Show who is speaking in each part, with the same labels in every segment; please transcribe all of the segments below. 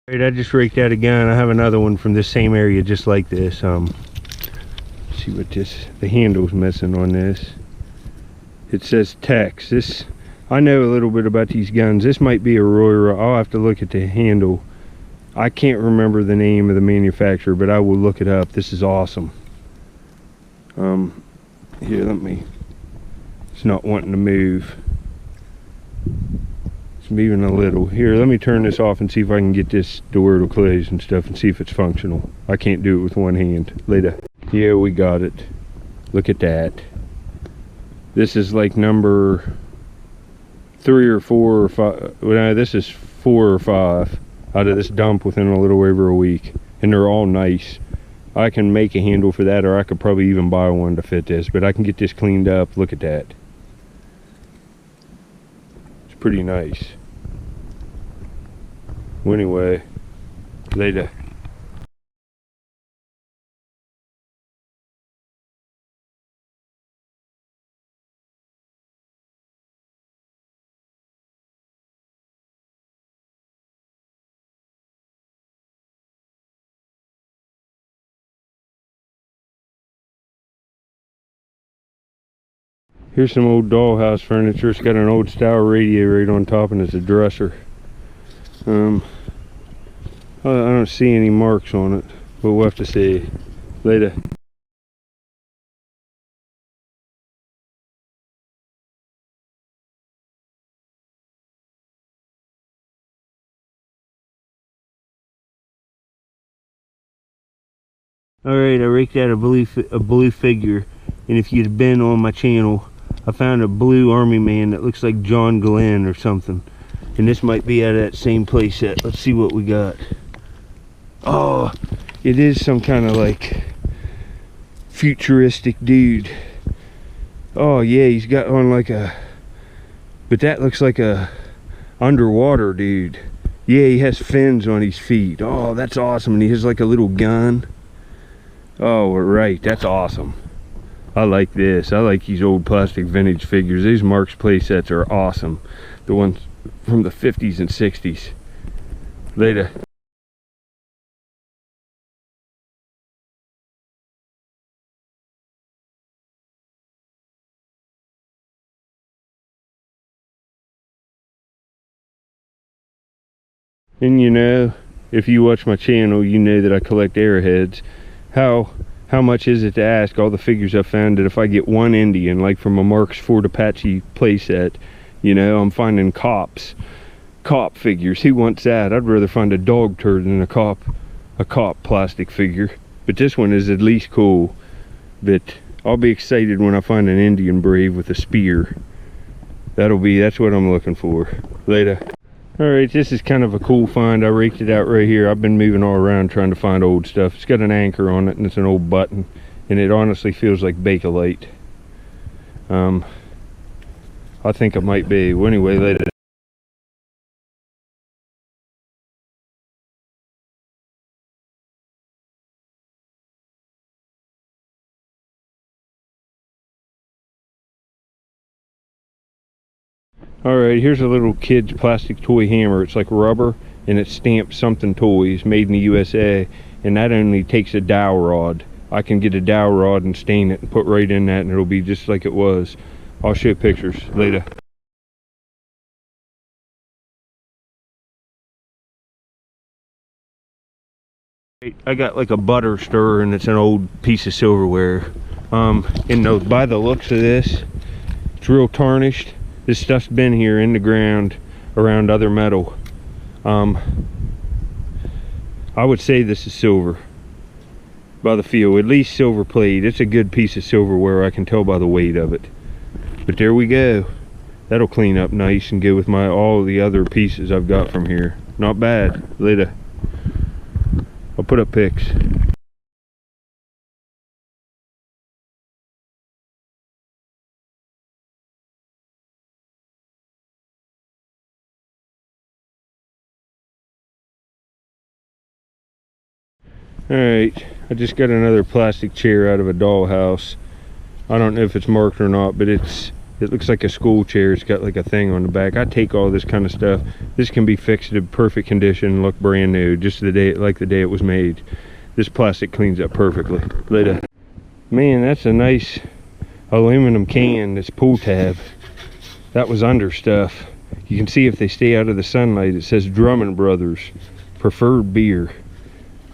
Speaker 1: Alright, I just raked out a gun. I have another one from this same area just like this. See what the handle's missing on this. It says Tex. I know a little bit about these guns. This might be a Roy. I'll have to look at the handle. I can't remember the name of the manufacturer, but I will look it up. This is awesome. Here, it's not wanting to move. It's moving a little. Here, let me turn this off and see if I can get this door to close and stuff and see if it's functional. I can't do it with one hand. Later. Yeah, we got it. Look at that. This is like number 3 or 4 or 5. Well, no, this is 4 or 5 out of this dump within a little over a week. And they're all nice. I can make a handle for that, or I could probably even buy one to fit this, but I can get this cleaned up. Look at that. It's pretty nice. Well, anyway, later. Here's some old dollhouse furniture. It's got an old style radio right on top, and it's a dresser. I don't see any marks on it, but we'll have to see later. Alright, I raked out a blue figure, and if you'd been on my channel, I found a blue army man that looks like John Glenn or something. And this might be out of that same play set. Let's see what we got. Oh, it is some kind of like futuristic dude. Oh yeah, he's got on like but that looks like a underwater dude. Yeah, he has fins on his feet. Oh, that's awesome. And he has like a little gun. Oh, right, that's awesome. I like this. I like these old plastic vintage figures. These Marx play sets are awesome. The ones from the 50s and 60s. Later. And you know, if you watch my channel, you know that I collect arrowheads. How much is it to ask all the figures I've found that if I get one Indian, like from a Marx Ford Apache playset, you know, I'm finding cop figures. Who wants that? I'd rather find a dog turd than a cop plastic figure. But this one is at least cool. But I'll be excited when I find an Indian brave with a spear. That's what I'm looking for. Later. Alright, this is kind of a cool find. I raked it out right here. I've been moving all around trying to find old stuff. It's got an anchor on it and it's an old button. And it honestly feels like Bakelite. I think it might be. Well, anyway, later. Alright, here's a little kid's plastic toy hammer. It's like rubber and it's stamped something toys, made in the USA, and that only takes a dowel rod. I can get a dowel rod and stain it and put right in that and it'll be just like it was. I'll show pictures later. I got like a butter stirrer and it's an old piece of silverware. By the looks of this, it's real tarnished. This stuff's been here in the ground around other metal. I would say this is silver by the feel, at least silver plate. It's a good piece of silverware, I can tell by the weight of it. But there we go. That'll clean up nice and go with all the other pieces I've got from here. Not bad. Later. I'll put up pics. Alright, I just got another plastic chair out of a dollhouse. I don't know if it's marked or not, but it's It looks like a school chair. It's got like a thing on the back. I take all this kind of stuff. This can be fixed in perfect condition, look brand new, just the day, like the day it was made. This plastic cleans up perfectly. Later. Man, that's a nice aluminum can, this pull tab. That was under stuff. You can see if they stay out of the sunlight, it says Drummond Brothers preferred beer.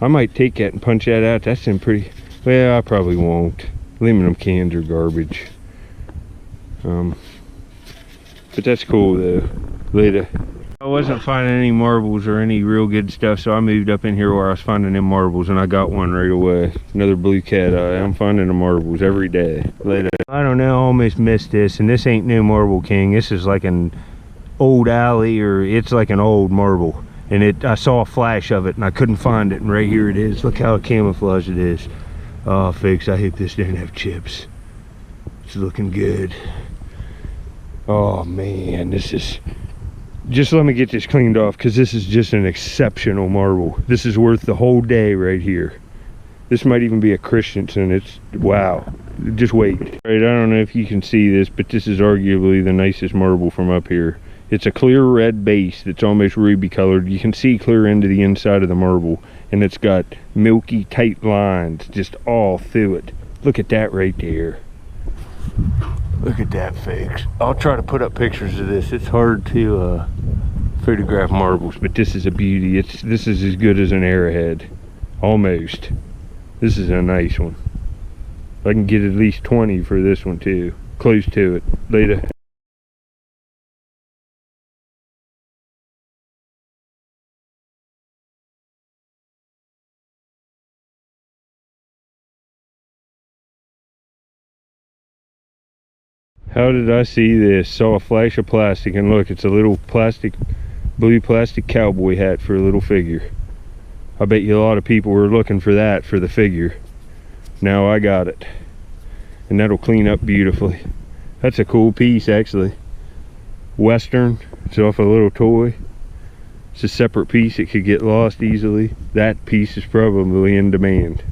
Speaker 1: I might take that and punch that out. That's in pretty, well, I probably won't. Aluminum cans are garbage. But that's cool though. Later. I wasn't finding any marbles or any real good stuff, so I moved up in here where I was finding them marbles, and I got one right away. Another blue cat eye. I'm finding the marbles every day. Later. I don't know, I almost missed this, and this ain't no Marble King. This is like an old alley, or it's like an old marble. And I saw a flash of it and I couldn't find it, and right here it is. Look how camouflaged it is. Oh folks, I hope this didn't have chips. It's looking good. Oh man, this is, just let me get this cleaned off, because this is just an exceptional marble. This is worth the whole day right here. This might even be a Christensen. It's, wow, just wait. Right, I don't know if you can see this, but this is arguably the nicest marble from up here. It's a clear red base that's almost ruby colored. You can see clear into the inside of the marble, and it's got milky tight lines just all through it. Look at that right there. Look at that, folks. I'll try to put up pictures of this. It's hard to photograph marbles, but this is a beauty. This is as good as an arrowhead, almost. This is a nice one. I can get at least 20 for this one too. Close to it. Later. How did I see this? Saw a flash of plastic, and look, it's a little plastic, blue plastic cowboy hat for a little figure. I bet you a lot of people were looking for that for the figure. Now I got it. And that'll clean up beautifully. That's a cool piece, actually. Western, it's off a little toy. It's a separate piece, it could get lost easily. That piece is probably in demand.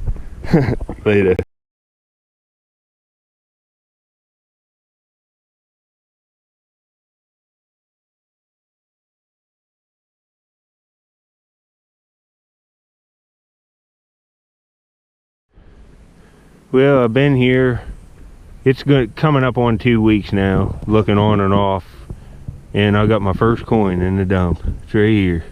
Speaker 1: Later. Well, I've been here, it's coming up on 2 weeks now, looking on and off, and I got my first coin in the dump. It's right here.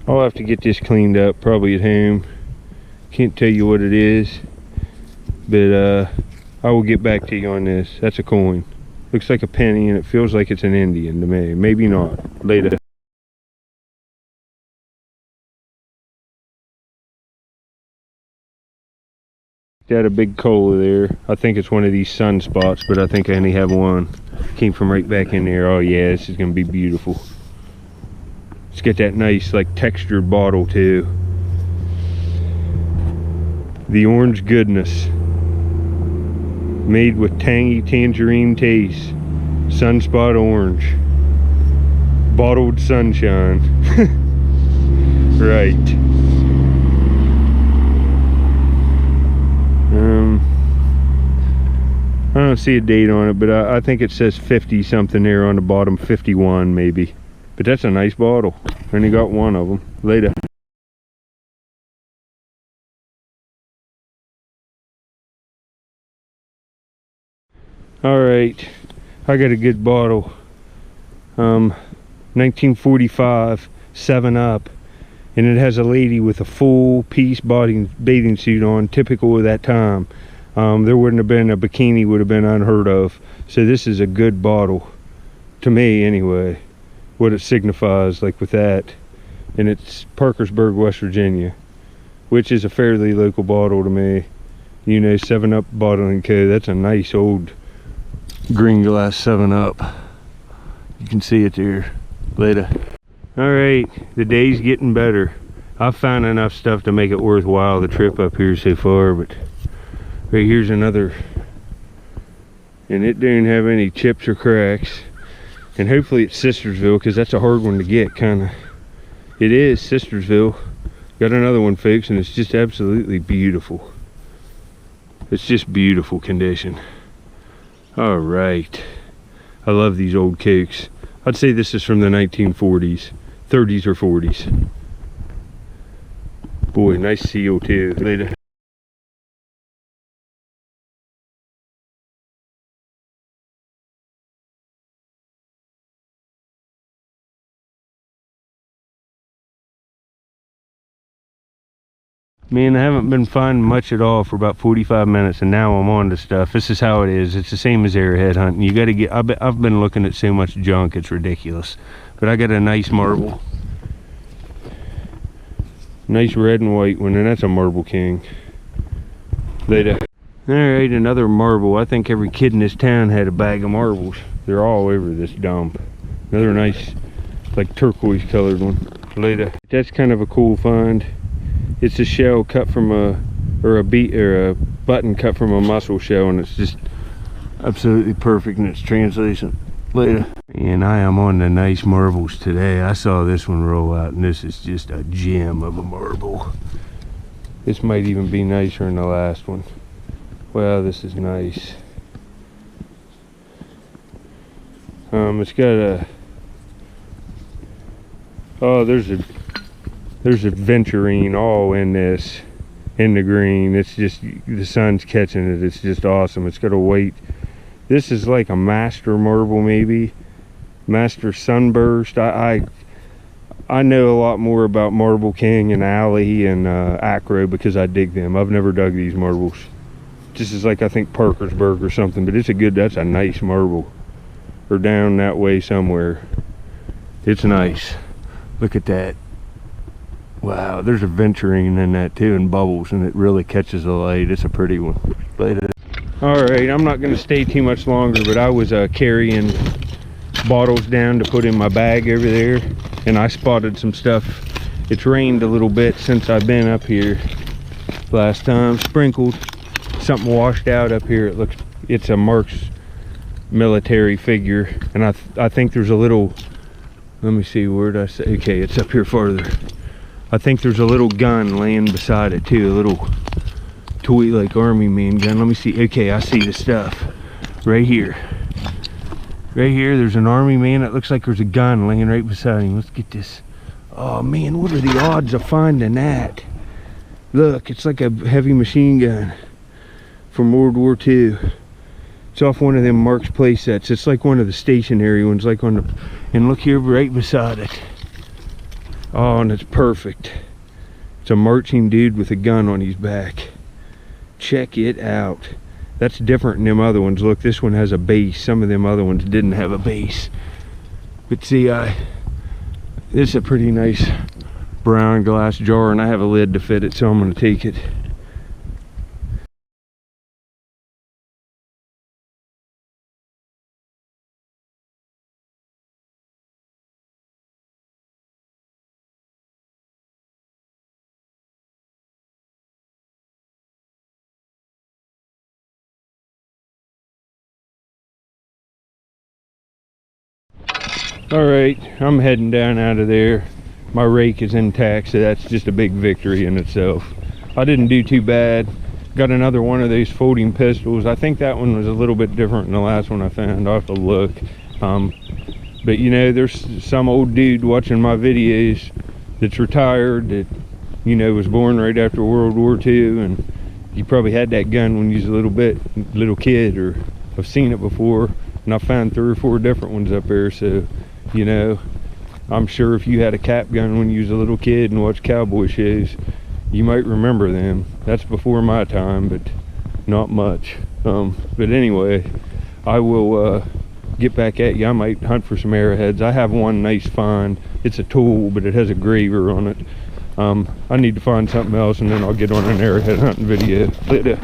Speaker 1: I'll have to get this cleaned up, probably at home. Can't tell you what it is, but I will get back to you on this. That's a coin. Looks like a penny, and it feels like it's an Indian to me. Maybe not. Later. Got a big cola there. I think it's one of these sunspots, but I think I only have one. Came from right back in there. Oh yeah, this is gonna be beautiful. Let's get that nice, like, textured bottle too. The orange goodness, made with tangy tangerine taste. Sunspot orange, bottled sunshine. Right. I don't see a date on it, but I think it says 50 something there on the bottom, 51 maybe. But that's a nice bottle. Only got one of them. Later. Alright, I got a good bottle. 1945 7-Up. And it has a lady with a full piece bathing suit on, typical of that time. There wouldn't have been, a bikini would have been unheard of. So this is a good bottle, to me anyway, what it signifies, like with that. And it's Parkersburg, West Virginia, which is a fairly local bottle to me. You know, 7-Up Bottling Co. That's a nice old green glass 7-Up. You can see it there. Later. Alright, the day's getting better. I've found enough stuff to make it worthwhile, the trip up here so far, but right here's another, and it don't have any chips or cracks. And hopefully it's Sistersville, because that's a hard one to get, kind of. It is Sistersville. Got another one, folks, and it's just absolutely beautiful. It's just beautiful condition. All right. I love these old cokes. I'd say this is from the 1940s, 30s or 40s. Boy, nice seal too. Later. Man, I haven't been finding much at all for about 45 minutes, and now I'm on to stuff. This is how it is. It's the same as arrowhead hunting. You got to get, I've been looking at so much junk, it's ridiculous. But I got a nice marble. Nice red and white one, and that's a marble king. Later. Alright, another marble. I think every kid in this town had a bag of marbles. They're all over this dump. Another nice, like turquoise colored one. Later. That's kind of a cool find. It's a shell cut from a button cut from a mussel shell, and it's just absolutely perfect in its translation. Later. And I am on the nice marbles today. I saw this one roll out, and this is just a gem of a marble. This might even be nicer than the last one. Wow, this is nice. It's got a, oh, there's a venturine all in this, in the green. It's just, the sun's catching it. It's just awesome. It's got a weight. This is like a master marble, maybe master sunburst. I know a lot more about Marble King and Alley and Acro because I dig them. I've never dug these marbles. This is like, I think Parkersburg or something, but it's a good, that's a nice marble. Or down that way somewhere. It's nice. Look at that. Wow, there's a venturine in that too, and bubbles, and it really catches the light. It's a pretty one. Alright, I'm not going to stay too much longer, but I was carrying bottles down to put in my bag over there, and I spotted some stuff. It's rained a little bit since I've been up here last time. Sprinkled. Something washed out up here. It's a Marx military figure, and I think there's a little, let me see, where did I say? Okay, it's up here farther. I think there's a little gun laying beside it too, a little toy like army man gun. Let me see. Okay, I see the stuff right here. Right here, there's an army man. It looks like there's a gun laying right beside him. Let's get this. Oh man, what are the odds of finding that? Look, it's like a heavy machine gun from World War II. It's off one of them Marx play sets. It's like one of the stationary ones, like on the, and look here right beside it. Oh, and it's perfect. It's a marching dude with a gun on his back. Check it out. That's different than them other ones. Look, this one has a base. Some of them other ones didn't have a base. But see, this is a pretty nice brown glass jar, and I have a lid to fit it, so I'm going to take it. All right, I'm heading down out of there. My rake is intact, so that's just a big victory in itself. I didn't do too bad. Got another one of those folding pistols. I think that one was a little bit different than the last one I found. I'll have to look. But you know, there's some old dude watching my videos that's retired, that, you know, was born right after World War II, and you probably had that gun when you was a little kid, or I've seen it before, and I found 3 or 4 different ones up there. So, you know, I'm sure if you had a cap gun when you was a little kid and watched cowboy shows, you might remember them. That's before my time, but not much. But anyway, I will get back at you. I might hunt for some arrowheads. I have one nice find. It's a tool, but it has a graver on it. I need to find something else, and then I'll get on an arrowhead hunting video. Later.